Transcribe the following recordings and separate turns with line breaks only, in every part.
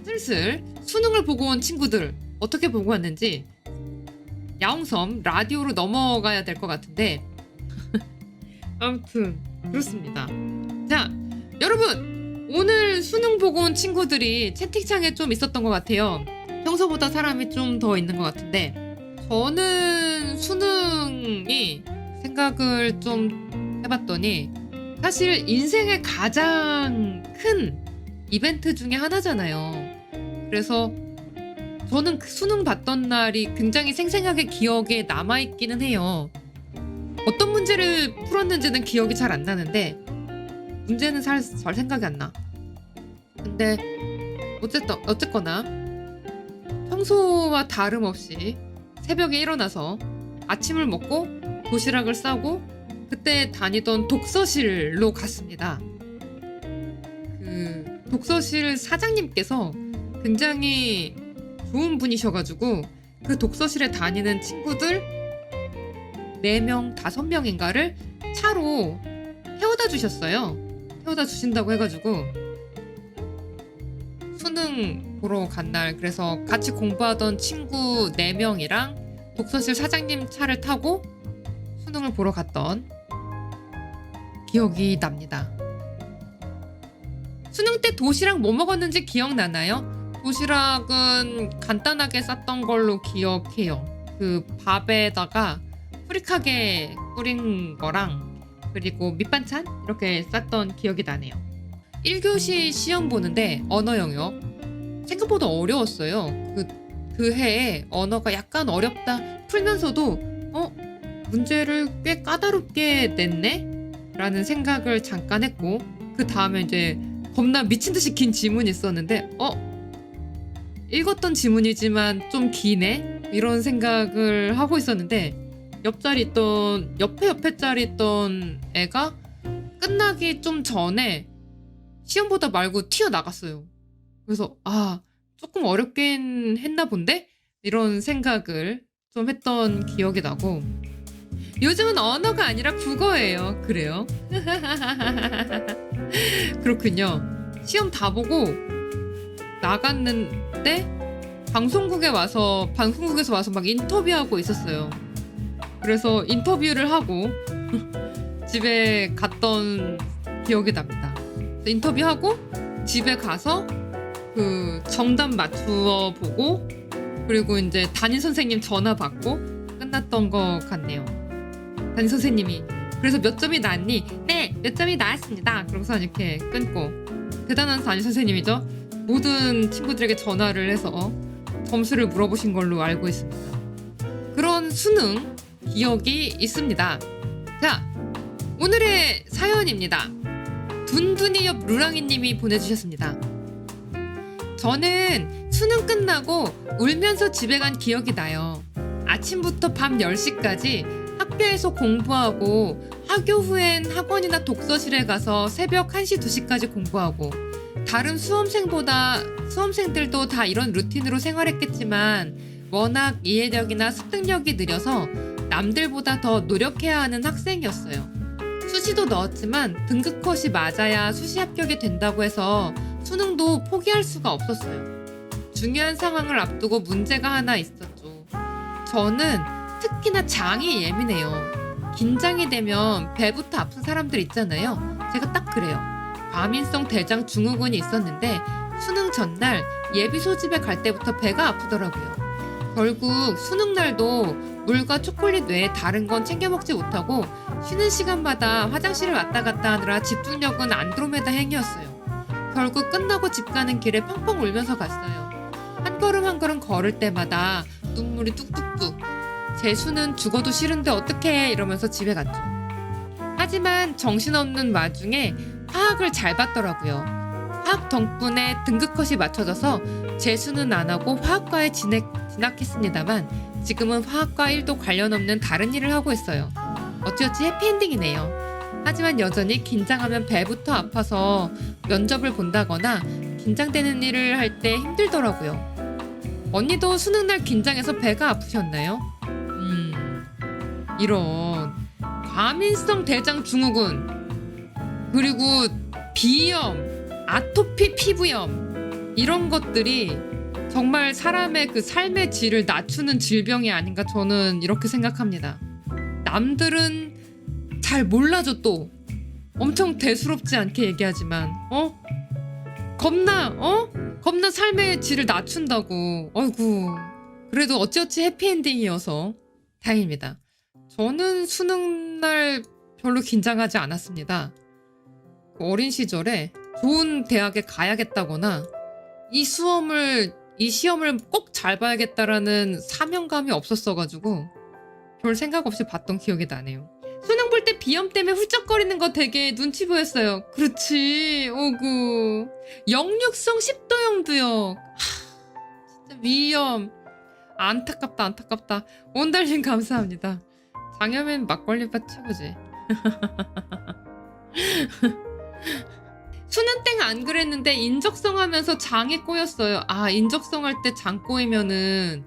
슬슬 수능을 보고 온 친구들 어떻게 보고 왔는지 야옹섬 라디오로 넘어가야 될 것 같은데 아무튼 그렇습니다. 자, 여러분 오늘 수능 보고 온 친구들이 채팅창에 좀 있었던 것 같아요. 평소보다 사람이 좀 더 있는 것 같은데 저는 수능이 생각을 좀 해봤더니 사실 인생의 가장 큰 이벤트 중에 하나잖아요. 그래서 저는 그 수능 봤던 날이 굉장히 생생하게 기억에 남아있기는 해요. 어떤 문제를 풀었는지는 기억이 잘 안 나는데 문제는 잘 생각이 안 나. 근데 어쨌거나 평소와 다름없이 새벽에 일어나서 아침을 먹고 도시락을 싸고 그때 다니던 독서실로 갔습니다. 그 독서실 사장님께서 굉장히 좋은 분이셔가지고 그 독서실에 다니는 친구들 4명, 5명인가를 차로 태워다 주셨어요. 태워다 주신다고 해가지고 수능 보러 간 날 그래서 같이 공부하던 친구 4명이랑 독서실 사장님 차를 타고 수능을 보러 갔던 기억이 납니다. 수능 때 도시락 뭐 먹었는지 기억나나요? 도시락은 간단하게 쌌던 걸로 기억해요. 그 밥에다가 후릭하게 뿌린 거랑 그리고 밑반찬 이렇게 쌌던 기억이 나네요. 1교시 시험 보는데 언어 영역 생각보다 어려웠어요. 그 해에 언어가 약간 어렵다 풀면서도 문제를 꽤 까다롭게 냈네? 라는 생각을 잠깐 했고 그 다음에 이제 겁나 미친 듯이 긴 지문이 있었는데 읽었던 지문이지만 좀 기네? 이런 생각을 하고 있었는데 옆에 자리 있던 애가 끝나기 좀 전에 시험보다 말고 튀어나갔어요. 그래서 조금 어렵긴 했나 본데? 이런 생각을 좀 했던 기억이 나고 요즘은 언어가 아니라 국어예요. 그래요? 그렇군요. 시험 다 보고 나갔는데 방송국에서 와서 막 인터뷰하고 있었어요. 그래서 인터뷰를 하고 집에 갔던 기억이 납니다. 인터뷰하고 집에 가서 그 정답 맞추어 보고 그리고 이제 담임 선생님 전화 받고 끝났던 것 같네요. 담임 선생님이 그래서 몇 점이 나왔니? 네, 몇 점이 나왔습니다. 그러고서 이렇게 끊고 대단한 담임 선생님이죠. 모든 친구들에게 전화를 해서 점수를 물어보신 걸로 알고 있습니다. 그런 수능 기억이 있습니다. 자, 오늘의 사연입니다. 둔둔이 옆 루랑이님이 보내주셨습니다. 저는 수능 끝나고 울면서 집에 간 기억이 나요. 아침부터 밤 10시까지 학교에서 공부하고 학교 후엔 학원이나 독서실에 가서 새벽 1시, 2시까지 공부하고 다른 수험생들도 다 이런 루틴으로 생활했겠지만 워낙 이해력이나 습득력이 느려서 남들보다 더 노력해야 하는 학생이었어요. 수시도 넣었지만 등급 컷이 맞아야 수시 합격이 된다고 해서 수능도 포기할 수가 없었어요. 중요한 상황을 앞두고 문제가 하나 있었죠. 저는 특히나 장이 예민해요. 긴장이 되면 배부터 아픈 사람들 있잖아요. 제가 딱 그래요. 과민성 대장 증후군이 있었는데 수능 전날 예비 소집에 갈 때부터 배가 아프더라고요. 결국 수능 날도 물과 초콜릿 외에 다른 건 챙겨 먹지 못하고 쉬는 시간마다 화장실을 왔다 갔다 하느라 집중력은 안드로메다 행이었어요. 결국 끝나고 집 가는 길에 펑펑 울면서 갔어요. 한 걸음 한 걸음 걸을 때마다 눈물이 뚝뚝뚝. 재수는 죽어도 싫은데 어떡해 이러면서 집에 갔죠. 하지만 정신없는 와중에 화학을 잘 봤더라고요. 화학 덕분에 등급컷이 맞춰져서 재수는 안 하고 화학과에 진학했습니다만 지금은 화학과 일도 관련 없는 다른 일을 하고 있어요. 어찌어찌 해피엔딩이네요. 하지만 여전히 긴장하면 배부터 아파서 면접을 본다거나 긴장되는 일을 할 때 힘들더라고요. 언니도 수능날 긴장해서 배가 아프셨나요? 이런 과민성 대장 증후군 그리고 비염, 아토피 피부염 이런 것들이 정말 사람의 그 삶의 질을 낮추는 질병이 아닌가 저는 이렇게 생각합니다. 남들은 잘 몰라줘 또 엄청 대수롭지 않게 얘기하지만 겁나 삶의 질을 낮춘다고. 어이구. 그래도 어찌어찌 해피엔딩이어서 다행입니다. 저는 수능날 별로 긴장하지 않았습니다. 어린 시절에 좋은 대학에 가야겠다거나 이 시험을 꼭 잘 봐야겠다라는 사명감이 없었어가지고 별 생각 없이 봤던 기억이 나네요. 수능 볼 때 비염 때문에 훌쩍거리는 거 되게 눈치 보였어요. 그렇지. 오구. 역류성 십도염두역. 진짜 위험. 안타깝다. 온달님 감사합니다. 장염엔 막걸리밥 최고지. 수능 땡 안 그랬는데 인적성 하면서 장이 꼬였어요. 아, 인적성 할 때 장 꼬이면은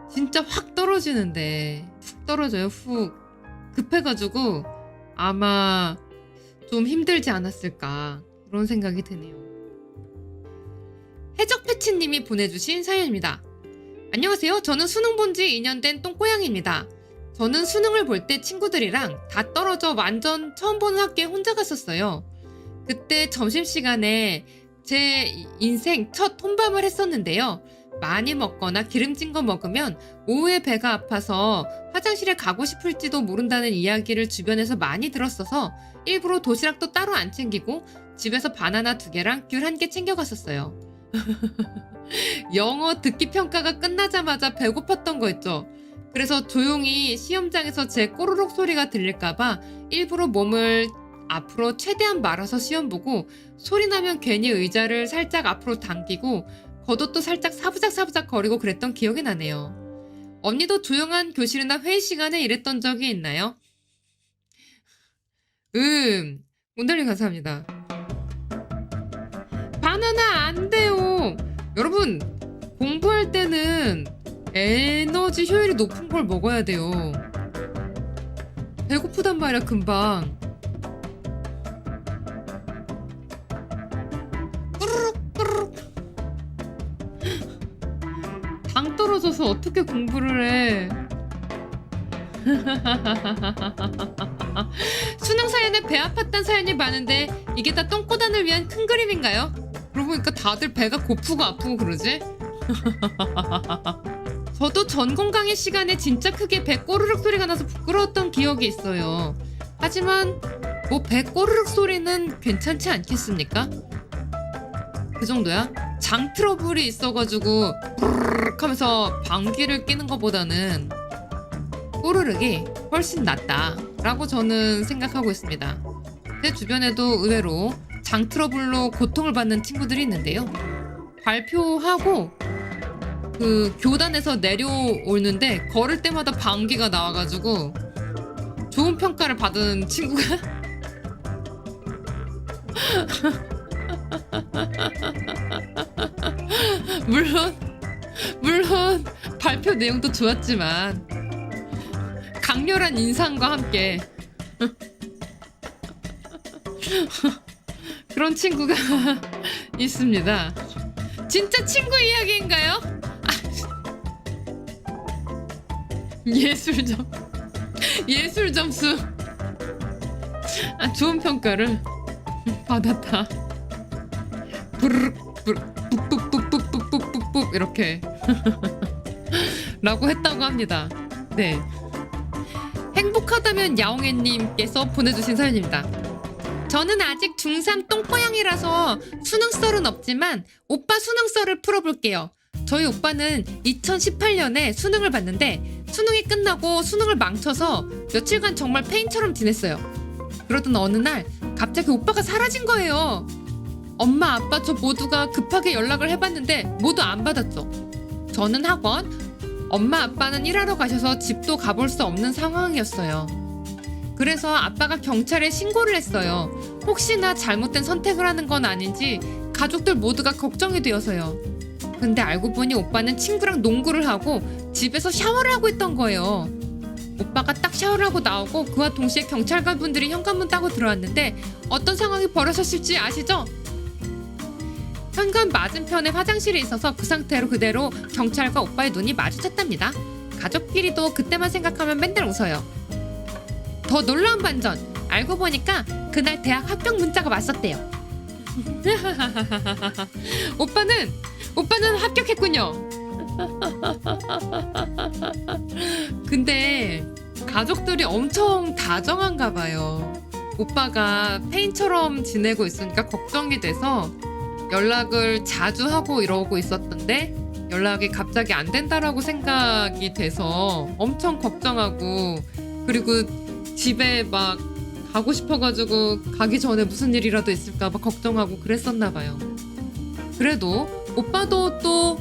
진짜 확 떨어지는데. 훅 떨어져요, 훅. 급해가지고 아마 좀 힘들지 않았을까 그런 생각이 드네요. 해적패치님이 보내주신 사연입니다. 안녕하세요. 저는 수능 본 지 2년 된 똥꼬양입니다. 저는 수능을 볼 때 친구들이랑 다 떨어져 완전 처음 보는 학교에 혼자 갔었어요. 그때 점심시간에 제 인생 첫 혼밥을 했었는데요. 많이 먹거나 기름진 거 먹으면 오후에 배가 아파서 화장실에 가고 싶을지도 모른다는 이야기를 주변에서 많이 들었어서 일부러 도시락도 따로 안 챙기고 집에서 바나나 2개랑 귤 1개 챙겨갔었어요. 영어 듣기 평가가 끝나자마자 배고팠던 거 있죠. 그래서 조용히 시험장에서 제 꼬르륵 소리가 들릴까봐 일부러 몸을 앞으로 최대한 말아서 시험 보고 소리 나면 괜히 의자를 살짝 앞으로 당기고 겉옷도 살짝 사부작 거리고 그랬던 기억이 나네요. 언니도 조용한 교실이나 회의 시간에 이랬던 적이 있나요? 문달님 감사합니다. 바나나 안 돼요. 여러분 공부할 때는 에너지 효율이 높은 걸 먹어야 돼요. 배고프단 말이야 금방. 당 떨어져서 어떻게 공부를 해. 수능 사연에 배 아팠단 사연이 많은데 이게 다 똥꼬단을 위한 큰 그림인가요? 그러고 보니까 다들 배가 고프고 아프고 그러지? 저도 전공 강의 시간에 진짜 크게 배 꼬르륵 소리가 나서 부끄러웠던 기억이 있어요. 하지만 뭐 배 꼬르륵 소리는 괜찮지 않겠습니까? 그 정도야? 장 트러블이 있어가지고 부르륵 하면서 방귀를 뀌는 것보다는 꼬르륵이 훨씬 낫다 라고 저는 생각하고 있습니다. 제 주변에도 의외로 장 트러블로 고통을 받는 친구들이 있는데요. 발표하고 그 교단에서 내려오는데 걸을 때마다 방귀가 나와가지고 좋은 평가를 받은 친구가 물론 발표 내용도 좋았지만 강렬한 인상과 함께 그런 친구가 있습니다. 진짜 친구 이야기인가요? 예술 점수 좋은 평가를 받았다. 부르륵 뿌뿌뿌뿌뿌뿌뿌 이렇게 라고 했다고 합니다. 네. 행복하다면 야옹애님께서 보내주신 사연입니다. 저는 아직 중3 똥꼬양이라서 수능썰은 없지만 오빠 수능썰을 풀어볼게요. 저희 오빠는 2018년에 수능을 봤는데 수능이 끝나고 수능을 망쳐서 며칠간 정말 페인처럼 지냈어요. 그러던 어느 날 갑자기 오빠가 사라진 거예요. 엄마 아빠 저 모두가 급하게 연락을 해봤는데 모두 안 받았죠. 저는 학원, 엄마 아빠는 일하러 가셔서 집도 가볼 수 없는 상황이었어요. 그래서 아빠가 경찰에 신고를 했어요. 혹시나 잘못된 선택을 하는 건 아닌지 가족들 모두가 걱정이 되어서요. 근데 알고 보니 오빠는 친구랑 농구를 하고 집에서 샤워를 하고 있던 거예요. 오빠가 딱 샤워를 하고 나오고 그와 동시에 경찰관 분들이 현관문 따고 들어왔는데 어떤 상황이 벌어졌을지 아시죠? 현관 맞은편에 화장실이 있어서 그 상태로 그대로 경찰과 오빠의 눈이 마주쳤답니다. 가족끼리도 그때만 생각하면 맨날 웃어요. 더 놀라운 반전! 알고 보니까 그날 대학 합격 문자가 왔었대요. 오빠는 합격했군요. 근데 가족들이 엄청 다정한가 봐요. 오빠가 페인처럼 지내고 있으니까 걱정이 돼서 연락을 자주 하고 이러고 있었던데 연락이 갑자기 안 된다라고 생각이 돼서 엄청 걱정하고, 그리고 집에 막 가고 싶어가지고 가기 전에 무슨 일이라도 있을까 봐 걱정하고 그랬었나 봐요. 그래도 오빠도 또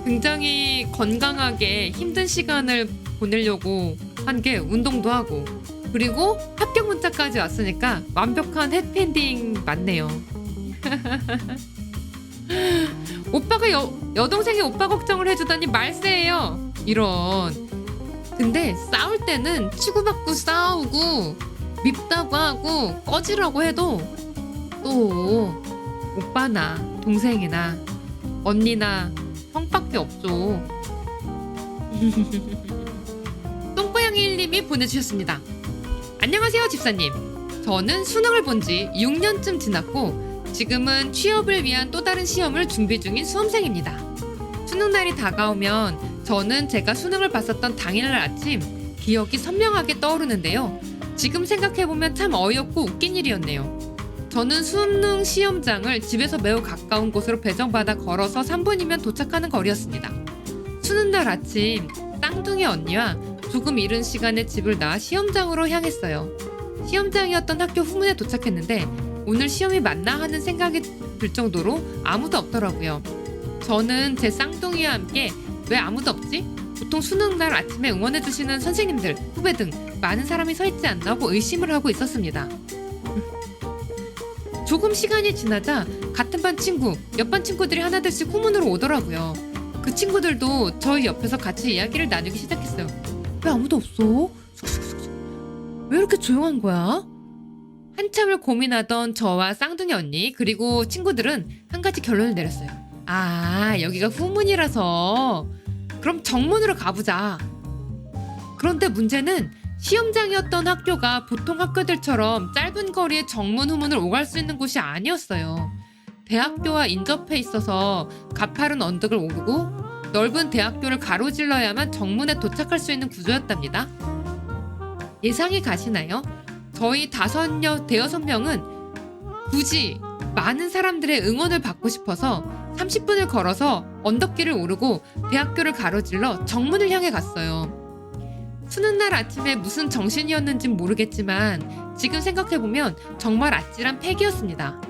굉장히 건강하게 힘든 시간을 보내려고 한 게 운동도 하고, 그리고 합격 문자까지 왔으니까 완벽한 해피엔딩 맞네요. 오빠가 여동생이 오빠 걱정을 해주다니 말세예요. 이런. 근데 싸울 때는 치고받고 싸우고 밉다고 하고 꺼지라고 해도 또 오빠나 동생이나 언니나 형밖에 없죠. 똥고양이 1님이 보내주셨습니다. 안녕하세요 집사님. 저는 수능을 본 지 6년쯤 지났고 지금은 취업을 위한 또 다른 시험을 준비 중인 수험생입니다. 수능날이 다가오면 저는 제가 수능을 봤었던 당일날 아침 기억이 선명하게 떠오르는데요. 지금 생각해보면 참 어이없고 웃긴 일이었네요. 저는 수능 시험장을 집에서 매우 가까운 곳으로 배정받아 걸어서 3분이면 도착하는 거리였습니다. 수능날 아침 쌍둥이 언니와 조금 이른 시간에 집을 나와 시험장으로 향했어요. 시험장이었던 학교 후문에 도착했는데 오늘 시험이 맞나 하는 생각이 들 정도로 아무도 없더라고요. 저는 제 쌍둥이와 함께 왜 아무도 없지? 보통 수능날 아침에 응원해주시는 선생님들, 후배 등 많은 사람이 서 있지 않나고 의심을 하고 있었습니다. 조금 시간이 지나자 같은 반 친구, 옆반 친구들이 하나둘씩 후문으로 오더라고요. 그 친구들도 저희 옆에서 같이 이야기를 나누기 시작했어요. 왜 아무도 없어? 왜 이렇게 조용한 거야? 한참을 고민하던 저와 쌍둥이 언니 그리고 친구들은 한 가지 결론을 내렸어요. 아, 여기가 후문이라서 그럼 정문으로 가보자. 그런데 문제는 시험장이었던 학교가 보통 학교들처럼 짧은 거리에 정문 후문을 오갈 수 있는 곳이 아니었어요. 대학교와 인접해 있어서 가파른 언덕을 오르고 넓은 대학교를 가로질러야만 정문에 도착할 수 있는 구조였답니다. 예상이 가시나요? 저희 대여섯 명은 굳이 많은 사람들의 응원을 받고 싶어서 30분을 걸어서 언덕길을 오르고 대학교를 가로질러 정문을 향해 갔어요. 수능날 아침에 무슨 정신이었는진 모르겠지만 지금 생각해보면 정말 아찔한 패기였습니다.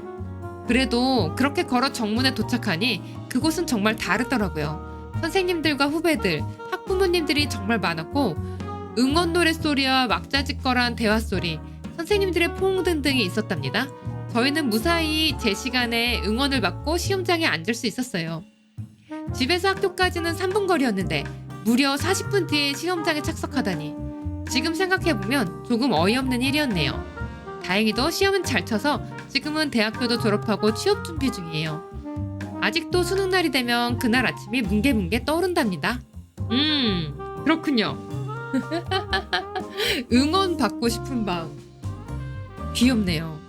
그래도 그렇게 걸어 정문에 도착하니 그곳은 정말 다르더라고요. 선생님들과 후배들, 학부모님들이 정말 많았고 응원 노랫소리와 왁자지껄한 대화소리, 선생님들의 포옹 등등이 있었답니다. 저희는 무사히 제 시간에 응원을 받고 시험장에 앉을 수 있었어요. 집에서 학교까지는 3분 거리였는데 무려 40분 뒤에 시험장에 착석하다니 지금 생각해보면 조금 어이없는 일이었네요. 다행히도 시험은 잘 쳐서 지금은 대학교도 졸업하고 취업 준비 중이에요. 아직도 수능날이 되면 그날 아침이 뭉게뭉게 떠오른답니다. 그렇군요. 응원 받고 싶은 마음 귀엽네요.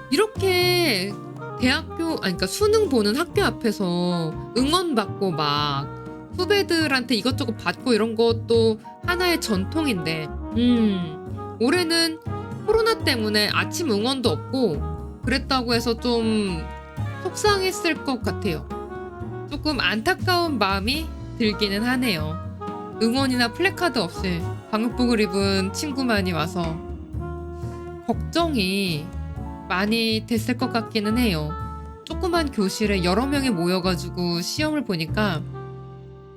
이렇게 그러니까 수능 보는 학교 앞에서 응원 받고 막 후배들한테 이것저것 받고 이런 것도 하나의 전통인데 올해는 코로나 때문에 아침 응원도 없고 그랬다고 해서 좀 속상했을 것 같아요. 조금 안타까운 마음이 들기는 하네요. 응원이나 플래카드 없이 방역복을 입은 친구만이 와서 걱정이 많이 됐을 것 같기는 해요. 조그만 교실에 여러 명이 모여가지고 시험을 보니까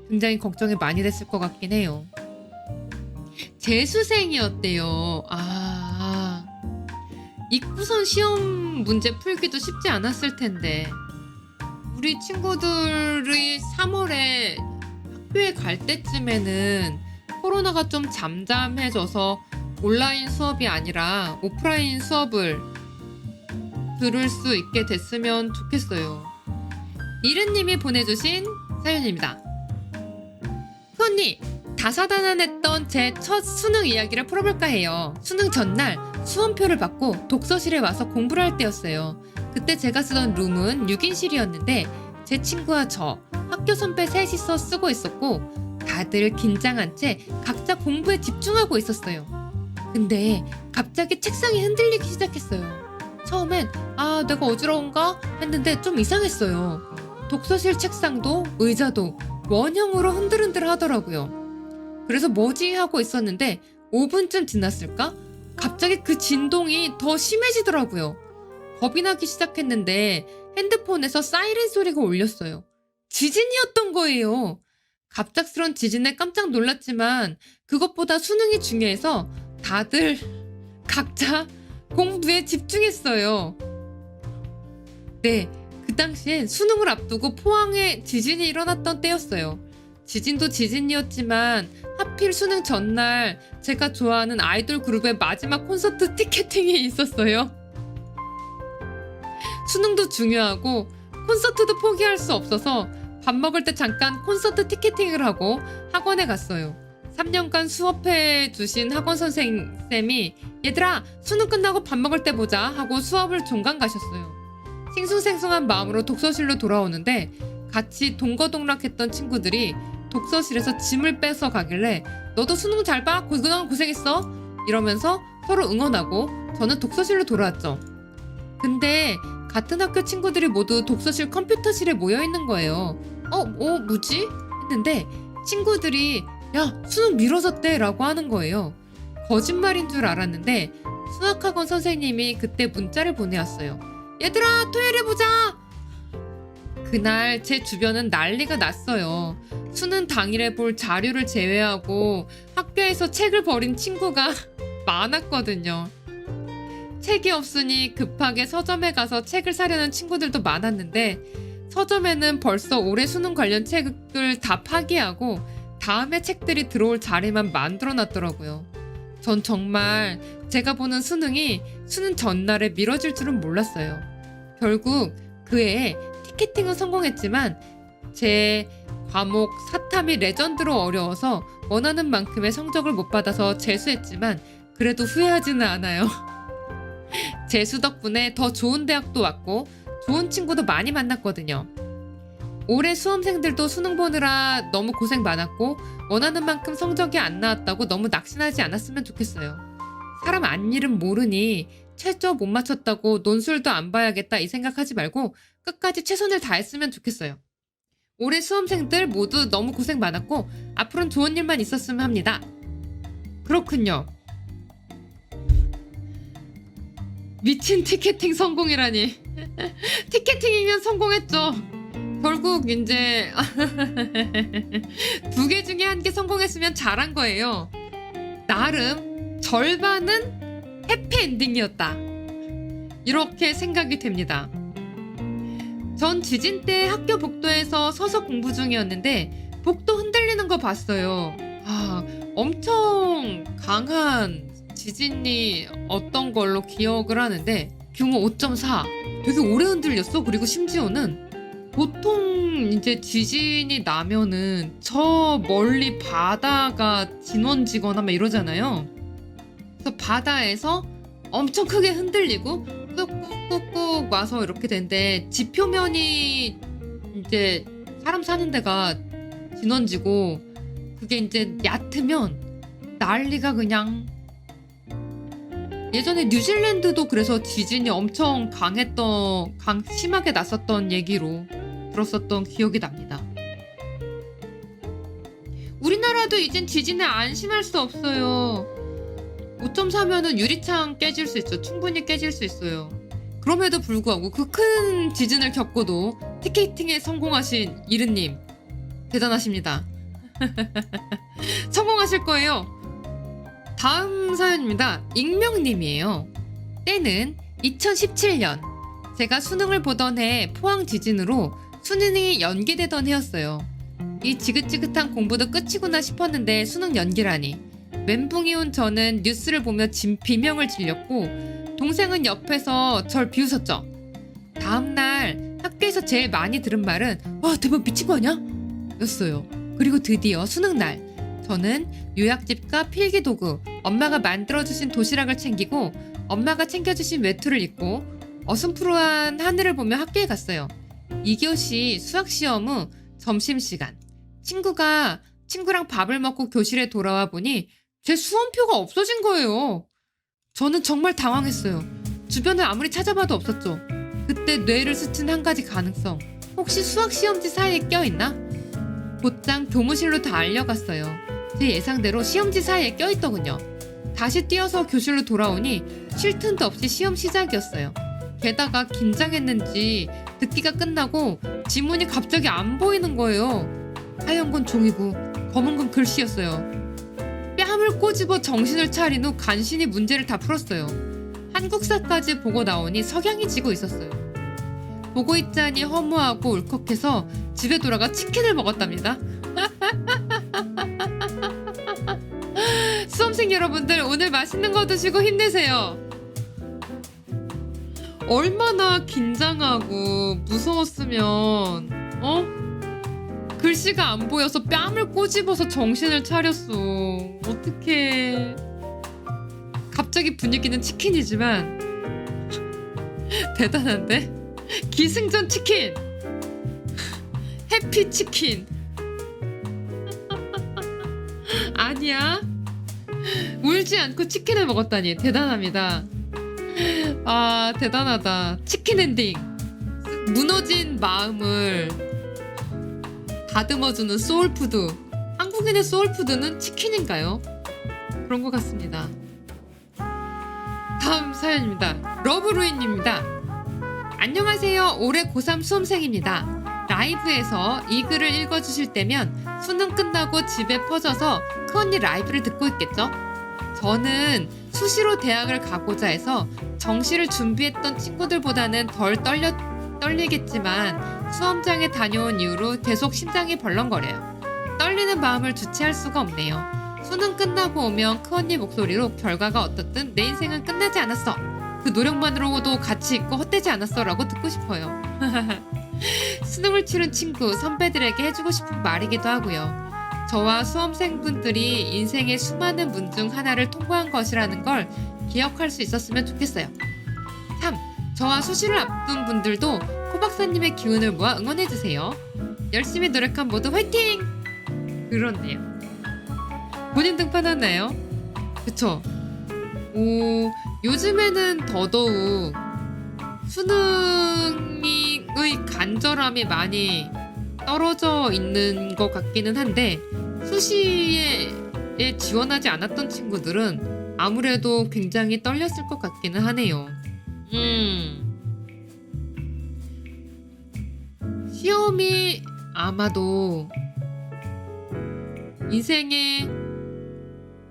굉장히 걱정이 많이 됐을 것 같긴 해요. 재수생이었대요. 입구선 시험 문제 풀기도 쉽지 않았을 텐데 우리 친구들이 3월에 학교에 갈 때쯤에는 코로나가 좀 잠잠해져서 온라인 수업이 아니라 오프라인 수업을 들을 수 있게 됐으면 좋겠어요. 이른님이 보내주신 사연입니다. 언니, 다사다난했던 제 첫 수능 이야기를 풀어볼까 해요. 수능 전날 수험표를 받고 독서실에 와서 공부를 할 때였어요. 그때 제가 쓰던 룸은 6인실이었는데 제 친구와 저, 학교 선배 셋이서 쓰고 있었고 다들 긴장한 채 각자 공부에 집중하고 있었어요. 근데 갑자기 책상이 흔들리기 시작했어요. 처음엔 내가 어지러운가 했는데 좀 이상했어요. 독서실 책상도 의자도 원형으로 흔들흔들 하더라고요. 그래서 뭐지 하고 있었는데 5분쯤 지났을까? 갑자기 그 진동이 더 심해지더라고요. 겁이 나기 시작했는데 핸드폰에서 사이렌 소리가 울렸어요. 지진이었던 거예요. 갑작스런 지진에 깜짝 놀랐지만 그것보다 수능이 중요해서 다들 각자 공부에 집중했어요. 네, 그 당시엔 수능을 앞두고 포항에 지진이 일어났던 때였어요. 지진도 지진이었지만 하필 수능 전날 제가 좋아하는 아이돌 그룹의 마지막 콘서트 티켓팅이 있었어요. 수능도 중요하고 콘서트도 포기할 수 없어서 밥 먹을 때 잠깐 콘서트 티켓팅을 하고 학원에 갔어요. 3년간 수업해 주신 학원 선생님이 얘들아 수능 끝나고 밥 먹을 때 보자 하고 수업을 종강 가셨어요. 싱숭생숭한 마음으로 독서실로 돌아오는데 같이 동거동락했던 친구들이 독서실에서 짐을 뺏어 가길래 너도 수능 잘 봐? 그동안 고생했어? 이러면서 서로 응원하고 저는 독서실로 돌아왔죠. 근데 같은 학교 친구들이 모두 독서실 컴퓨터실에 모여있는 거예요. 뭐지? 했는데 친구들이 야 수능 미뤄졌대 라고 하는 거예요. 거짓말인 줄 알았는데 수학학원 선생님이 그때 문자를 보내왔어요. 얘들아 토요일에 보자. 그날 제 주변은 난리가 났어요. 수능 당일에 볼 자료를 제외하고 학교에서 책을 버린 친구가 많았거든요. 책이 없으니 급하게 서점에 가서 책을 사려는 친구들도 많았는데 서점에는 벌써 올해 수능 관련 책을 다 파기하고 다음에 책들이 들어올 자리만 만들어놨더라고요. 전 정말 제가 보는 수능이 수능 전날에 미뤄질 줄은 몰랐어요. 결국 그 해에 티켓팅은 성공했지만 제 과목 사탐이 레전드로 어려워서 원하는 만큼의 성적을 못 받아서 재수했지만 그래도 후회하지는 않아요. 재수 덕분에 더 좋은 대학도 왔고 좋은 친구도 많이 만났거든요. 올해 수험생들도 수능 보느라 너무 고생 많았고 원하는 만큼 성적이 안 나왔다고 너무 낙심하지 않았으면 좋겠어요. 사람 앞일은 모르니 최저 못 맞췄다고 논술도 안 봐야겠다 이 생각하지 말고 끝까지 최선을 다했으면 좋겠어요. 올해 수험생들 모두 너무 고생 많았고 앞으로는 좋은 일만 있었으면 합니다. 그렇군요. 미친 티켓팅 성공이라니. 티켓팅이면 성공했죠. 결국 이제 2개 중에 1개 성공했으면 잘한 거예요. 나름 절반은 해피엔딩이었다. 이렇게 생각이 됩니다. 전 지진 때 학교 복도에서 서서 공부 중이었는데 복도 흔들리는 거 봤어요. 엄청 강한 지진이 어떤 걸로 기억을 하는데 규모 5.4 되게 오래 흔들렸어. 그리고 심지어는 보통 이제 지진이 나면은 저 멀리 바다가 진원지거나 막 이러잖아요. 그래서 바다에서 엄청 크게 흔들리고 꾹꾹꾹꾹 와서 이렇게 되는데 지표면이 이제 사람 사는 데가 진원지고 그게 이제 얕으면 난리가 그냥. 예전에 뉴질랜드도 그래서 지진이 엄청 심하게 났었던 얘기로 들었었던 기억이 납니다. 우리나라도 이젠 지진에 안심할 수 없어요. 5.4면은 유리창 깨질 수 있죠. 충분히 깨질 수 있어요. 그럼에도 불구하고 그 큰 지진을 겪고도 티켓팅에 성공하신 이른님 대단하십니다. 성공하실 거예요. 다음 사연입니다. 익명님이에요. 때는 2017년. 제가 수능을 보던 해 포항 지진으로 수능이 연기되던 해였어요. 이 지긋지긋한 공부도 끝이구나 싶었는데 수능 연기라니. 멘붕이 온 저는 뉴스를 보며 비명을 질렸고 동생은 옆에서 절 비웃었죠. 다음날 학교에서 제일 많이 들은 말은 와 대박 미친 거 아니야? 였어요. 그리고 드디어 수능날 저는 요약집과 필기도구 엄마가 만들어주신 도시락을 챙기고 엄마가 챙겨주신 외투를 입고 어슴푸르한 하늘을 보며 학교에 갔어요. 2교시 수학시험 후 점심시간 친구랑 밥을 먹고 교실에 돌아와 보니 제 수험표가 없어진 거예요. 저는 정말 당황했어요. 주변을 아무리 찾아봐도 없었죠. 그때 뇌를 스친 한 가지 가능성. 혹시 수학시험지 사이에 껴있나? 곧장 교무실로 달려갔어요. 제 예상대로 시험지 사이에 껴있더군요. 다시 뛰어서 교실로 돌아오니 쉴 틈도 없이 시험 시작이었어요. 게다가 긴장했는지 듣기가 끝나고 지문이 갑자기 안 보이는 거예요. 하얀 건 종이고 검은 건 글씨였어요. 뺨을 꼬집어 정신을 차린 후 간신히 문제를 다 풀었어요. 한국사까지 보고 나오니 석양이 지고 있었어요. 보고 있자니 허무하고 울컥해서 집에 돌아가 치킨을 먹었답니다. 수험생 여러분들 오늘 맛있는 거 드시고 힘내세요. 얼마나 긴장하고 무서웠으면 글씨가 안 보여서 뺨을 꼬집어서 정신을 차렸어. 어떡해. 갑자기 분위기는 치킨이지만 대단한데? 기승전 치킨! 해피 치킨! 아니야. 울지 않고 치킨을 먹었다니 대단합니다. 아 대단하다. 치킨 엔딩. 무너진 마음을 다듬어주는 소울푸드. 한국인의 소울푸드는 치킨인가요? 그런 것 같습니다. 다음 사연입니다. 러브루인입니다. 안녕하세요. 올해 고3 수험생입니다. 라이브에서 이 글을 읽어주실 때면 수능 끝나고 집에 퍼져서 큰언니 라이브를 듣고 있겠죠? 저는 수시로 대학을 가고자 해서 정시를 준비했던 친구들보다는 덜 떨리겠지만 수험장에 다녀온 이후로 계속 심장이 벌렁거려요. 떨리는 마음을 주체할 수가 없네요. 수능 끝나고 오면 큰언니 목소리로 결과가 어떻든 내 인생은 끝나지 않았어. 그 노력만으로도 가치 있고 헛되지 않았어 라고 듣고 싶어요. 수능을 치른 친구, 선배들에게 해주고 싶은 말이기도 하고요. 저와 수험생분들이 인생의 수많은 문 중 하나를 통과한 것이라는 걸 기억할 수 있었으면 좋겠어요. 3. 저와 수시를 앞둔 분들도 코 박사님의 기운을 모아 응원해주세요. 열심히 노력한 모두 화이팅! 그렇네요. 본인 등판하나요? 그쵸? 요즘에는 더더욱 수능의 간절함이 많이 떨어져 있는 것 같기는 한데 수시에 지원하지 않았던 친구들은 아무래도 굉장히 떨렸을 것 같기는 하네요. 시험이 아마도 인생에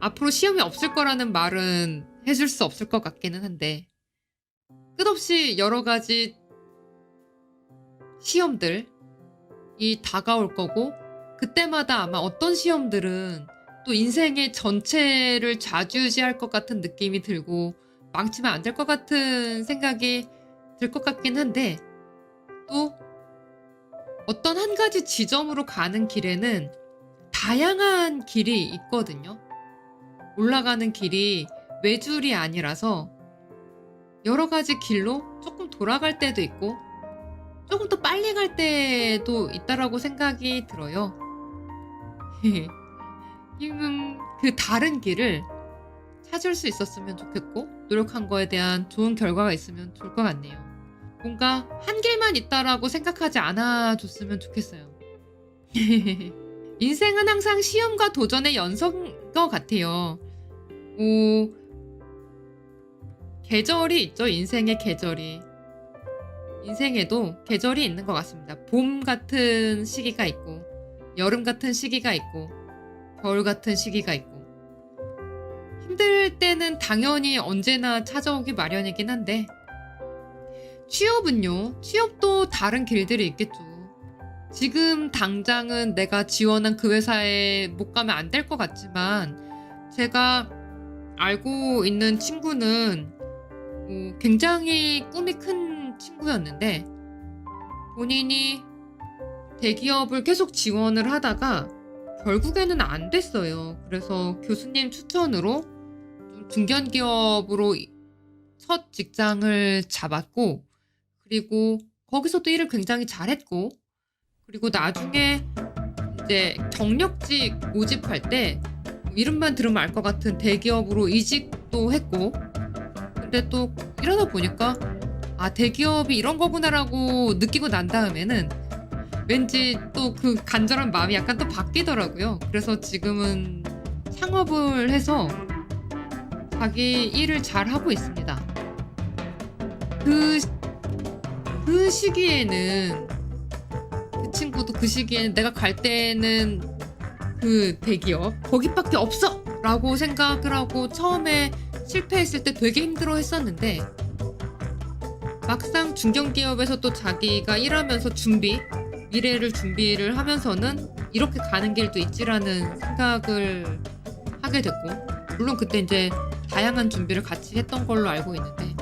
앞으로 시험이 없을 거라는 말은 해줄 수 없을 것 같기는 한데 끝없이 여러 가지 시험들이 다가올 거고 그때마다 아마 어떤 시험들은 또 인생의 전체를 좌지우지할 것 같은 느낌이 들고 망치면 안 될 것 같은 생각이 들 것 같긴 한데 또 어떤 한 가지 지점으로 가는 길에는 다양한 길이 있거든요. 올라가는 길이 외줄이 아니라서 여러 가지 길로 조금 돌아갈 때도 있고 조금 더 빨리 갈 때도 있다라고 생각이 들어요. 그 다른 길을 찾을 수 있었으면 좋겠고 노력한 거에 대한 좋은 결과가 있으면 좋을 것 같네요. 뭔가 한 길만 있다라고 생각하지 않아줬으면 좋겠어요. 인생은 항상 시험과 도전의 연속인 것 같아요. 계절이 있죠. 인생의 계절이. 인생에도 계절이 있는 것 같습니다. 봄 같은 시기가 있고 여름 같은 시기가 있고 겨울 같은 시기가 있고 힘들 때는 당연히 언제나 찾아오기 마련이긴 한데 취업은요. 취업도 다른 길들이 있겠죠. 지금 당장은 내가 지원한 그 회사에 못 가면 안 될 것 같지만 제가 알고 있는 친구는 굉장히 꿈이 큰 친구였는데 본인이 대기업을 계속 지원을 하다가 결국에는 안 됐어요. 그래서 교수님 추천으로 좀 중견기업으로 첫 직장을 잡았고, 그리고 거기서도 일을 굉장히 잘했고, 그리고 나중에 이제 경력직 모집할 때 이름만 들으면 알 것 같은 대기업으로 이직도 했고, 근데 또 이러다 보니까 아, 대기업이 이런 거구나라고 느끼고 난 다음에는 왠지 또 그 간절한 마음이 약간 또 바뀌더라고요. 그래서 지금은 창업을 해서 자기 일을 잘 하고 있습니다. 그 시기에는, 그 친구도 그 시기에는 내가 갈 때는 그 대기업 거기밖에 없어! 라고 생각을 하고 처음에 실패했을 때 되게 힘들어 했었는데, 막상 중견기업에서 또 자기가 일하면서 미래를 준비를 하면서는 이렇게 가는 길도 있지라는 생각을 하게 됐고, 물론 그때 이제 다양한 준비를 같이 했던 걸로 알고 있는데,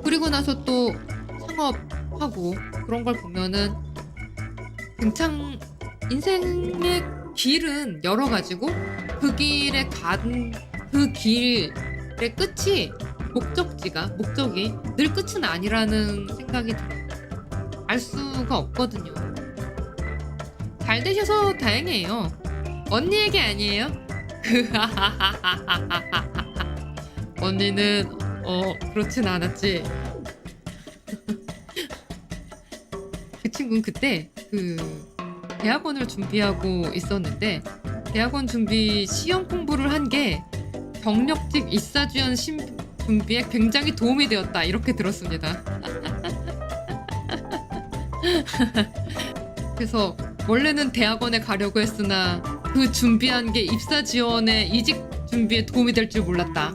그리고 나서 또 창업하고 그런 걸 보면은 인생의 길은 여러 가지고 그 길에 그 길의 끝이 목적이 늘 끝은 아니라는 생각이 들어요. 알 수가 없거든요. 잘 되셔서 다행이에요. 언니 얘기 아니에요? 언니는 그렇진 않았지. 그 친구는 그때 그 대학원을 준비하고 있었는데, 대학원 준비 시험 공부를 한 게 경력직 입사지원 준비에 굉장히 도움이 되었다, 이렇게 들었습니다. 그래서 원래는 대학원에 가려고 했으나 그 준비한 게 입사 지원에 이직 준비에 도움이 될 줄 몰랐다.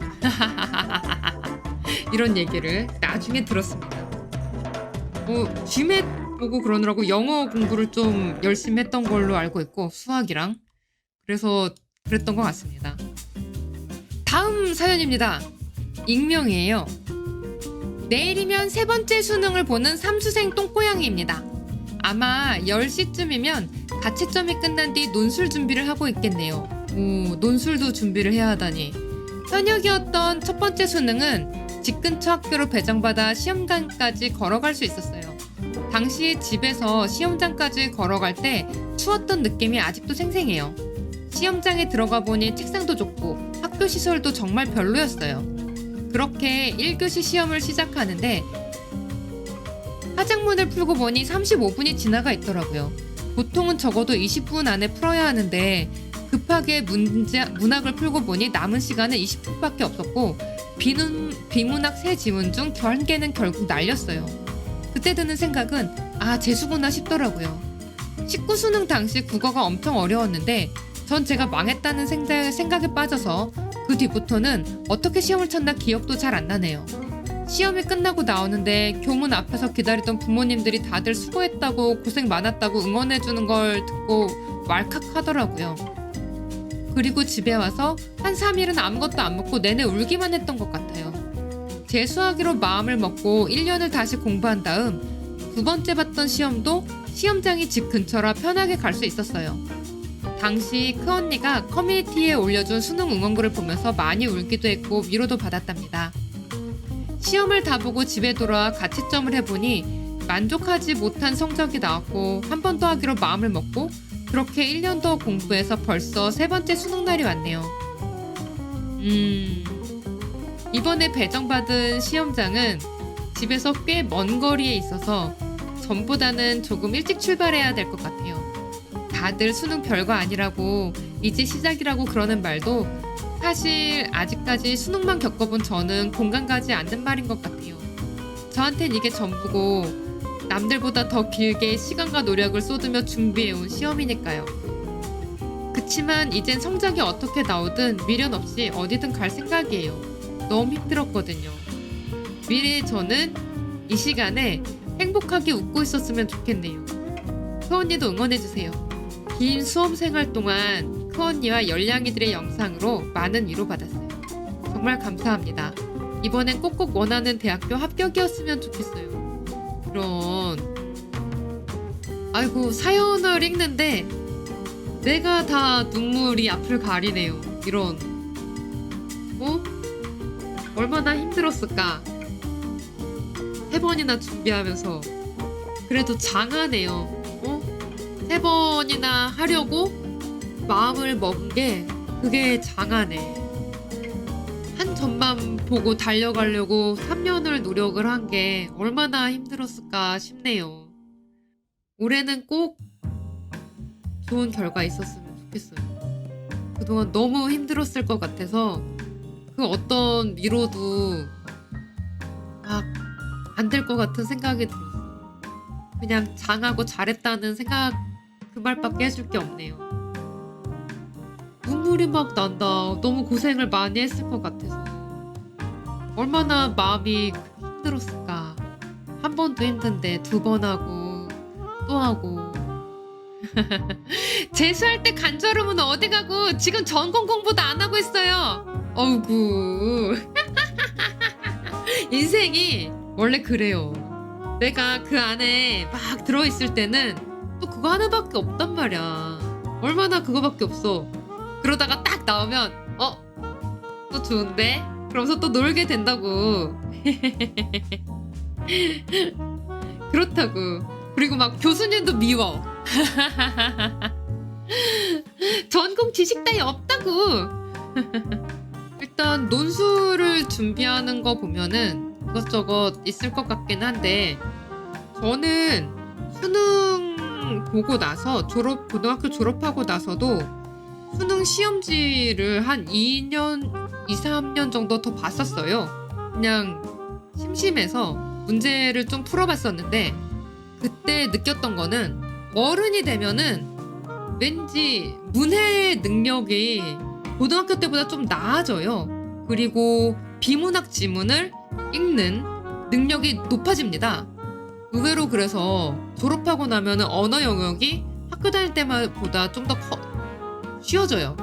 이런 얘기를 나중에 들었습니다. GMAT 보고 그러느라고 영어 공부를 좀 열심히 했던 걸로 알고 있고, 수학이랑. 그래서 그랬던 것 같습니다. 다음 사연입니다. 익명이에요. 내일이면 세 번째 수능을 보는 삼수생 똥고양이입니다. 아마 10시쯤이면 가채점이 끝난 뒤 논술 준비를 하고 있겠네요. 논술도 준비를 해야 하다니. 현역이었던 첫 번째 수능은 집 근처 학교로 배정받아 시험장까지 걸어갈 수 있었어요. 당시 집에서 시험장까지 걸어갈 때 추웠던 느낌이 아직도 생생해요. 시험장에 들어가 보니 책상도 좁고 학교 시설도 정말 별로였어요. 그렇게 1교시 시험을 시작하는데 화장문을 풀고 보니 35분이 지나가 있더라고요. 보통은 적어도 20분 안에 풀어야 하는데 급하게 문학을 풀고 보니 남은 시간은 20분밖에 없었고, 비문학 세 지문 중 1개는 결국 날렸어요. 그때 드는 생각은 재수구나 싶더라고요. 19수능 당시 국어가 엄청 어려웠는데 전 제가 망했다는 생각에 빠져서 그 뒤부터는 어떻게 시험을 쳤나 기억도 잘 안 나네요. 시험이 끝나고 나오는데 교문 앞에서 기다리던 부모님들이 다들 수고했다고 고생 많았다고 응원해주는 걸 듣고 왈칵 하더라고요. 그리고 집에 와서 한 3일은 아무것도 안 먹고 내내 울기만 했던 것 같아요. 재수하기로 마음을 먹고 1년을 다시 공부한 다음 두 번째 봤던 시험도 시험장이 집 근처라 편하게 갈 수 있었어요. 당시 큰언니가 커뮤니티에 올려준 수능 응원글을 보면서 많이 울기도 했고 위로도 받았답니다. 시험을 다 보고 집에 돌아와 가채점을 해보니 만족하지 못한 성적이 나왔고 한 번 더 하기로 마음을 먹고 그렇게 1년 더 공부해서 벌써 세 번째 수능날이 왔네요. 이번에 배정받은 시험장은 집에서 꽤 먼 거리에 있어서 전보다는 조금 일찍 출발해야 될 것 같아요. 다들 수능 별거 아니라고 이제 시작이라고 그러는 말도 사실 아직까지 수능만 겪어본 저는 공감 가지 않는 말인 것 같아요. 저한텐 이게 전부고 남들보다 더 길게 시간과 노력을 쏟으며 준비해온 시험이니까요. 그치만 이젠 성적이 어떻게 나오든 미련 없이 어디든 갈 생각이에요. 너무 힘들었거든요. 미래의 저는 이 시간에 행복하게 웃고 있었으면 좋겠네요. 크언니도 응원해주세요. 긴 수험생활 동안 크언니와 열량이들의 영상으로 많은 위로 받았어요. 정말 감사합니다. 이번엔 꼭꼭 원하는 대학교 합격이었으면 좋겠어요. 이런. 아이고, 사연을 읽는데 내가 다 눈물이 앞을 가리네요. 이런. 얼마나 힘들었을까. 3번이나 준비하면서. 그래도 장하네요. 3번이나 하려고 마음을 먹은 게 그게 장하네. 한 점만 보고 달려가려고 3년을 노력을 한 게 얼마나 힘들었을까 싶네요. 올해는 꼭 좋은 결과 있었으면 좋겠어요. 그동안 너무 힘들었을 것 같아서 그 어떤 미로도 막 안 될 것 같은 생각이 들었어요. 그냥 장하고 잘했다는 생각, 그 말밖에 해줄 게 없네요. 눈물이 막 난다. 너무 고생을 많이 했을 것 같아서. 얼마나 마음이 힘들었을까. 한 번도 힘든데 2번 하고 또 하고. 재수할 때 간절함은 어디 가고 지금 전공 공부도 안 하고 있어요. 어우구. 인생이 원래 그래요. 내가 그 안에 막 들어있을 때는 또 그거 하나밖에 없단 말이야. 얼마나 그거밖에 없어. 그러다가 딱 나오면 또 좋은데? 그러면서 또 놀게 된다고. 그렇다고. 그리고 막 교수님도 미워. 전공 지식 따위 없다고. 일단 논술을 준비하는 거 보면은 이것저것 있을 것 같긴 한데, 저는 수능 보고 나서 고등학교 졸업하고 나서도 수능 시험지를 한 2년, 2, 3년 정도 더 봤었어요. 그냥 심심해서 문제를 좀 풀어봤었는데, 그때 느꼈던 거는 어른이 되면은 왠지 문해 능력이 고등학교 때보다 좀 나아져요. 그리고 비문학 지문을 읽는 능력이 높아집니다. 의외로 그래서 졸업하고 나면은 언어 영역이 학교 다닐 때보다 좀 더 쉬워져요.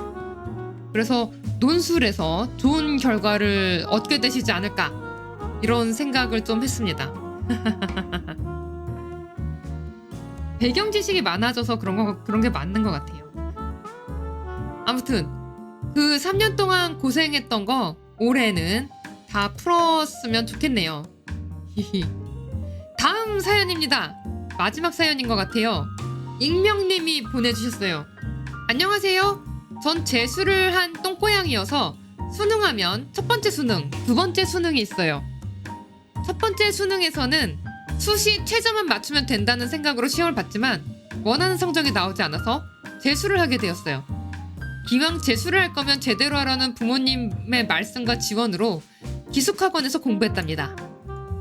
그래서 논술에서 좋은 결과를 얻게 되시지 않을까, 이런 생각을 좀 했습니다. 배경 지식이 많아져서 그런 게 맞는 것 같아요. 아무튼 그 3년 동안 고생했던 거 올해는 다 풀었으면 좋겠네요. 다음 사연입니다. 마지막 사연인 것 같아요. 익명님이 보내주셨어요. 안녕하세요. 전 재수를 한 똥고양이여서 수능하면 첫 번째 수능, 두 번째 수능이 있어요. 첫 번째 수능에서는 수시 최저만 맞추면 된다는 생각으로 시험을 봤지만 원하는 성적이 나오지 않아서 재수를 하게 되었어요. 기왕 재수를 할 거면 제대로 하라는 부모님의 말씀과 지원으로 기숙학원에서 공부했답니다.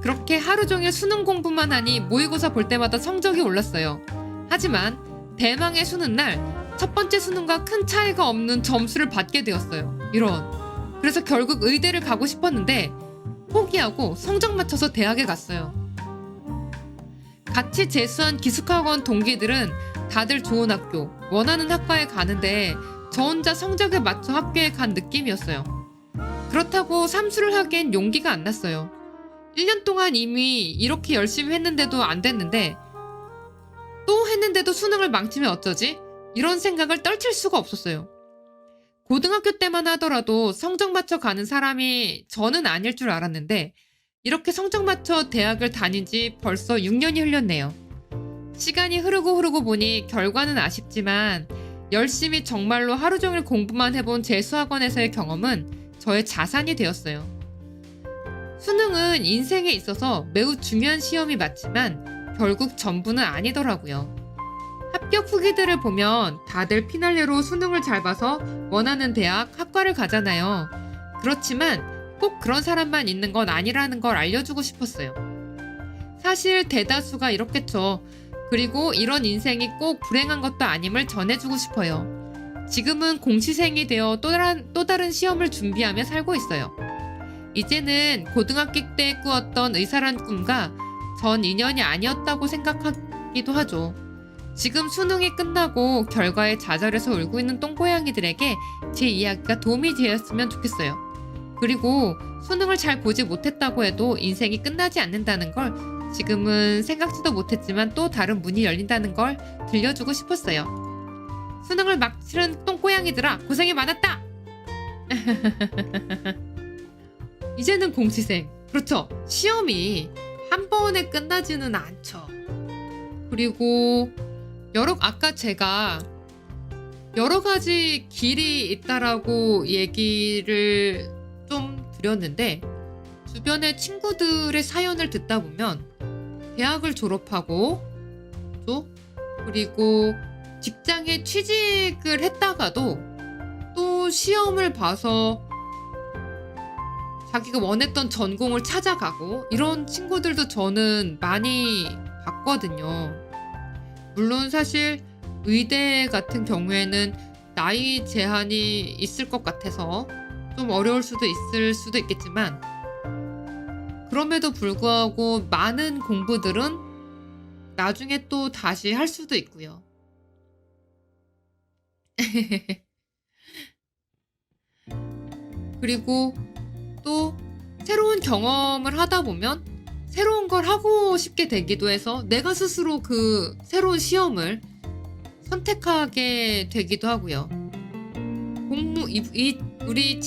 그렇게 하루 종일 수능 공부만 하니 모의고사 볼 때마다 성적이 올랐어요. 하지만 대망의 수능 날 첫 번째 수능과 큰 차이가 없는 점수를 받게 되었어요. 이런. 그래서 결국 의대를 가고 싶었는데 포기하고 성적 맞춰서 대학에 갔어요. 같이 재수한 기숙학원 동기들은 다들 좋은 학교, 원하는 학과에 가는데 저 혼자 성적에 맞춰 학교에 간 느낌이었어요. 그렇다고 삼수를 하기엔 용기가 안 났어요. 1년 동안 이미 이렇게 열심히 했는데도 안 됐는데, 또 했는데도 수능을 망치면 어쩌지? 이런 생각을 떨칠 수가 없었어요. 고등학교 때만 하더라도 성적 맞춰 가는 사람이 저는 아닐 줄 알았는데 이렇게 성적 맞춰 대학을 다닌 지 벌써 6년이 흘렀네요. 시간이 흐르고 보니 결과는 아쉽지만 열심히 정말로 하루 종일 공부만 해본 재수학원에서의 경험은 저의 자산이 되었어요. 수능은 인생에 있어서 매우 중요한 시험이 맞지만 결국 전부는 아니더라고요. 합격 후기들을 보면 다들 피날레로 수능을 잘 봐서 원하는 대학, 학과를 가잖아요. 그렇지만 꼭 그런 사람만 있는 건 아니라는 걸 알려주고 싶었어요. 사실 대다수가 이렇겠죠. 그리고 이런 인생이 꼭 불행한 것도 아님을 전해주고 싶어요. 지금은 공시생이 되어 또 다른 시험을 준비하며 살고 있어요. 이제는 고등학교 때 꾸었던 의사란 꿈과 전 인연이 아니었다고 생각하기도 하죠. 지금 수능이 끝나고 결과에 좌절해서 울고 있는 똥고양이들에게 제 이야기가 도움이 되었으면 좋겠어요. 그리고 수능을 잘 보지 못했다고 해도 인생이 끝나지 않는다는 걸 지금은 생각지도 못했지만 또 다른 문이 열린다는 걸 들려주고 싶었어요. 수능을 막 치른 똥고양이들아, 고생이 많았다! 이제는 공시생. 그렇죠. 시험이 한 번에 끝나지는 않죠. 그리고 아까 제가 여러 가지 길이 있다라고 얘기를 좀 드렸는데, 주변의 친구들의 사연을 듣다 보면 대학을 졸업하고 또 그리고 직장에 취직을 했다가도 또 시험을 봐서 자기가 원했던 전공을 찾아가고 이런 친구들도 저는 많이 봤거든요. 물론 사실 의대 같은 경우에는 나이 제한이 있을 것 같아서 좀 어려울 수도 있겠지만, 그럼에도 불구하고 많은 공부들은 나중에 또 다시 할 수도 있고요. 그리고 또 새로운 경험을 하다 보면 새로운 걸 하고 싶게 되기도 해서 내가 스스로 그 새로운 시험을 선택하게 되기도 하고요. 우리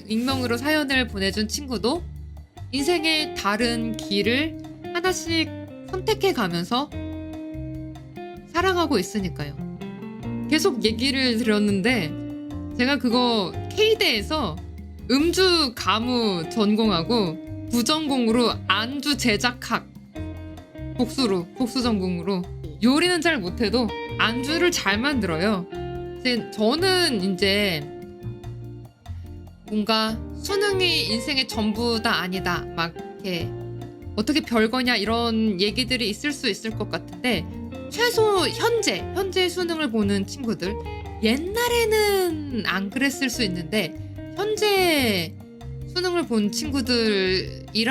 익명으로 사연을 보내준 친구도 인생의 다른 길을 하나씩 선택해 가면서 살아가고 있으니까요. 계속 얘기를 드렸는데 제가 그거 K대에서 음주 가무 전공하고 부전공으로 안주 제작학 복수 전공으로 요리는 잘 못해도 안주를 잘 만들어요. 저는 이제 뭔가 수능이 인생의 전부다 아니다 막 이렇게 어떻게 별거냐 이런 얘기들이 있을 수 있을 것 같은데, 최소 현재 수능을 보는 친구들, 옛날에는 안 그랬을 수 있는데 현재 수능을 본 친구들이라면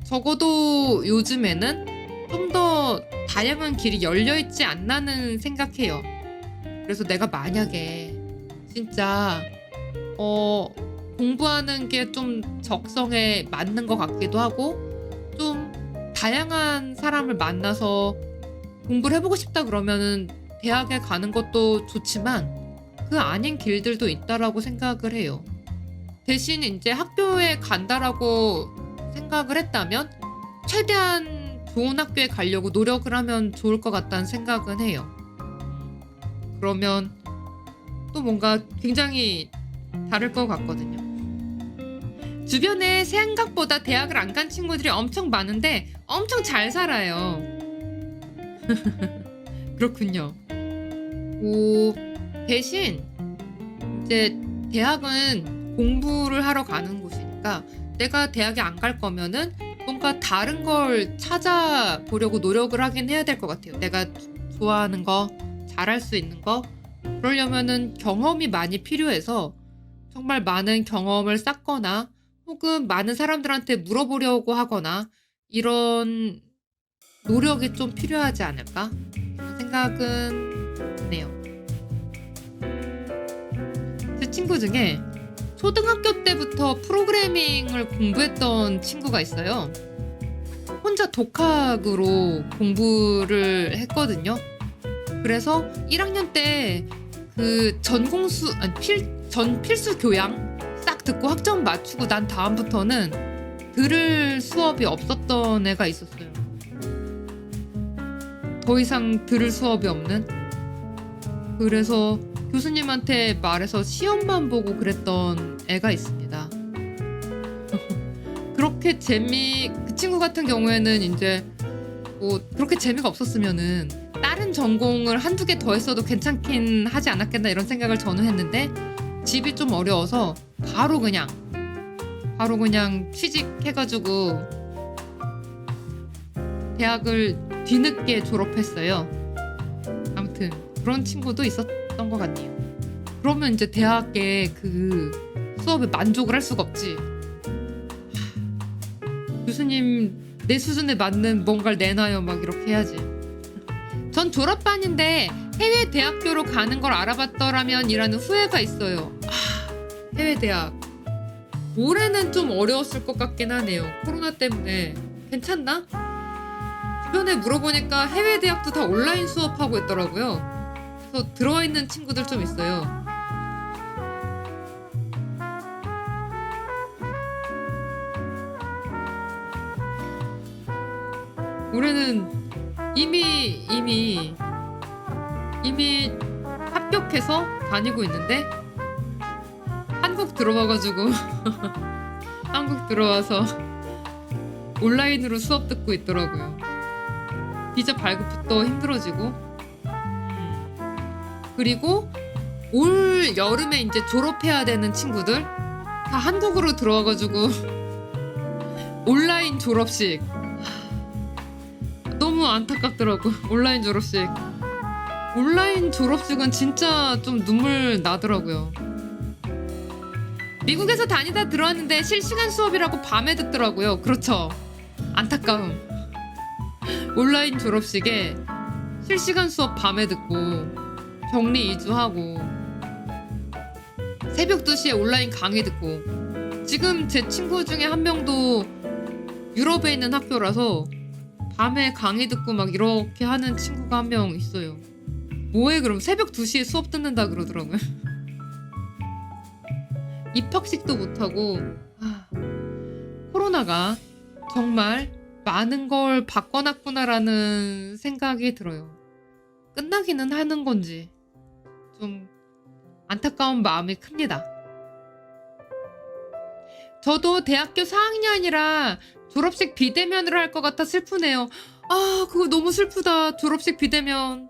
적어도 요즘에는 좀 더 다양한 길이 열려있지 않나는 생각해요. 그래서 내가 만약에 진짜 공부하는 게 좀 적성에 맞는 것 같기도 하고 좀 다양한 사람을 만나서 공부를 해보고 싶다 그러면은 대학에 가는 것도 좋지만 그 아닌 길들도 있다라고 생각을 해요. 대신 이제 학교에 간다라고 생각을 했다면 최대한 좋은 학교에 가려고 노력을 하면 좋을 것 같다는 생각은 해요. 그러면 또 뭔가 굉장히 다를 것 같거든요. 주변에 생각보다 대학을 안 간 친구들이 엄청 많은데 엄청 잘 살아요. 그렇군요. 대신 이제 대학은 공부를 하러 가는 곳이니까 내가 대학에 안 갈 거면은 뭔가 다른 걸 찾아보려고 노력을 하긴 해야 될 것 같아요. 내가 좋아하는 거, 잘할 수 있는 거, 그러려면은 경험이 많이 필요해서 정말 많은 경험을 쌓거나 혹은 많은 사람들한테 물어보려고 하거나 이런 노력이 좀 필요하지 않을까 생각은 드네요. 제 친구 중에 초등학교 때부터 프로그래밍을 공부했던 친구가 있어요. 혼자 독학으로 공부를 했거든요. 그래서 1학년 때 그 필수 교양 싹 듣고 학점 맞추고 난 다음부터는 들을 수업이 없었던 애가 있었어요. 더 이상 들을 수업이 없는. 그래서 교수님한테 말해서 시험만 보고 그랬던 애가 있습니다. 그렇게 그 친구 같은 경우에는 이제 뭐 그렇게 재미가 없었으면은 다른 전공을 한두 개 더 했어도 괜찮긴 하지 않았겠나 이런 생각을 저는 했는데, 집이 좀 어려워서 바로 그냥 취직해가지고 대학을 뒤늦게 졸업했어요. 아무튼 그런 친구도 있었던 것 같네요. 그러면 이제 대학의 그 수업에 만족을 할 수가 없지. 교수님 내 수준에 맞는 뭔가를 내놔요 막 이렇게 해야지. 전 졸업반인데 해외 대학교로 가는 걸 알아봤더라면 이라는 후회가 있어요. 해외 대학 올해는 좀 어려웠을 것 같긴 하네요. 코로나 때문에. 괜찮나? 주변에 물어보니까 해외 대학도 다 온라인 수업하고 있더라고요. 그래서 들어와 있는 친구들 좀 있어요. 올해는 이미 합격해서 다니고 있는데 한국 들어와가지고 한국 들어와서 온라인으로 수업 듣고 있더라고요. 비자 발급부터 힘들어지고 그리고 올 여름에 이제 졸업해야 되는 친구들 다 한국으로 들어와가지고 온라인 졸업식 너무 안타깝더라고. 온라인 졸업식. 온라인 졸업식은 진짜 좀 눈물 나더라고요. 미국에서 다니다 들어왔는데 실시간 수업이라고 밤에 듣더라고요. 그렇죠. 안타까움. 온라인 졸업식에 실시간 수업 밤에 듣고 격리 2주 하고 새벽 2시에 온라인 강의 듣고 지금 제 친구 중에 한 명도 유럽에 있는 학교라서 밤에 강의 듣고 막 이렇게 하는 친구가 한 명 있어요. 뭐해 그럼 새벽 2시에 수업 듣는다 그러더라고요. 입학식도 못하고 코로나가 정말 많은 걸 바꿔놨구나라는 생각이 들어요. 끝나기는 하는 건지 좀 안타까운 마음이 큽니다. 저도 대학교 4학년이라 졸업식 비대면으로 할 것 같아 슬프네요. 아 그거 너무 슬프다. 졸업식 비대면.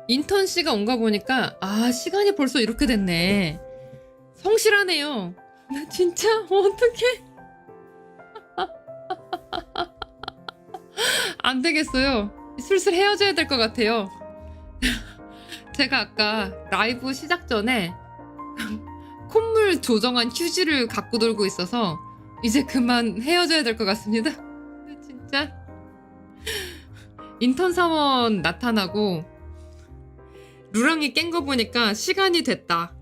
인턴 씨가 온가 보니까 아 시간이 벌써 이렇게 됐네. 성실하네요. 나 진짜 어떡해. 안 되겠어요. 슬슬 헤어져야 될 것 같아요. 제가 아까 라이브 시작 전에 콧물 조정한 휴지를 갖고 돌고 있어서 이제 그만 헤어져야 될 것 같습니다. 진짜 인턴 사원 나타나고 루랑이 깬 거 보니까 시간이 됐다.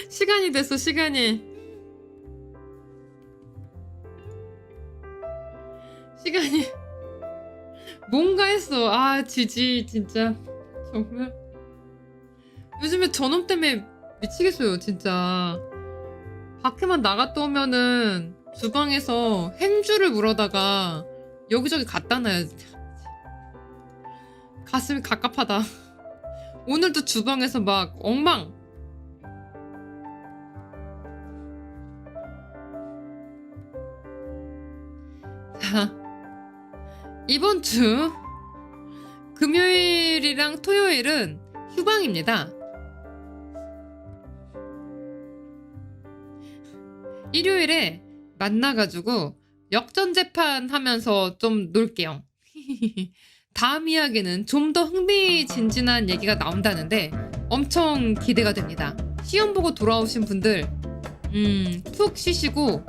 시간이 됐어. 시간이 뭔가 했어. 아 지지 진짜 정말 요즘에 저놈 때문에 미치겠어요 진짜. 밖에만 나갔다 오면은 주방에서 행주를 물어다가 여기저기 갖다 놔요. 가슴이 갑갑하다. 오늘도 주방에서 막 엉망. 자, 이번 주 금요일이랑 토요일은 휴방입니다. 일요일에 만나가지고 역전재판 하면서 좀 놀게요. 다음 이야기는 좀 더 흥미진진한 얘기가 나온다는데 엄청 기대가 됩니다. 시험 보고 돌아오신 분들 푹 쉬시고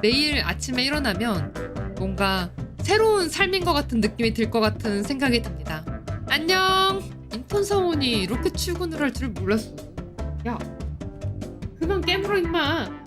내일 아침에 일어나면 뭔가 새로운 삶인 것 같은 느낌이 들 것 같은 생각이 듭니다. 안녕. 인턴 사원이 이렇게 출근을 할 줄 몰랐어. 야 그만 깨물어 임마.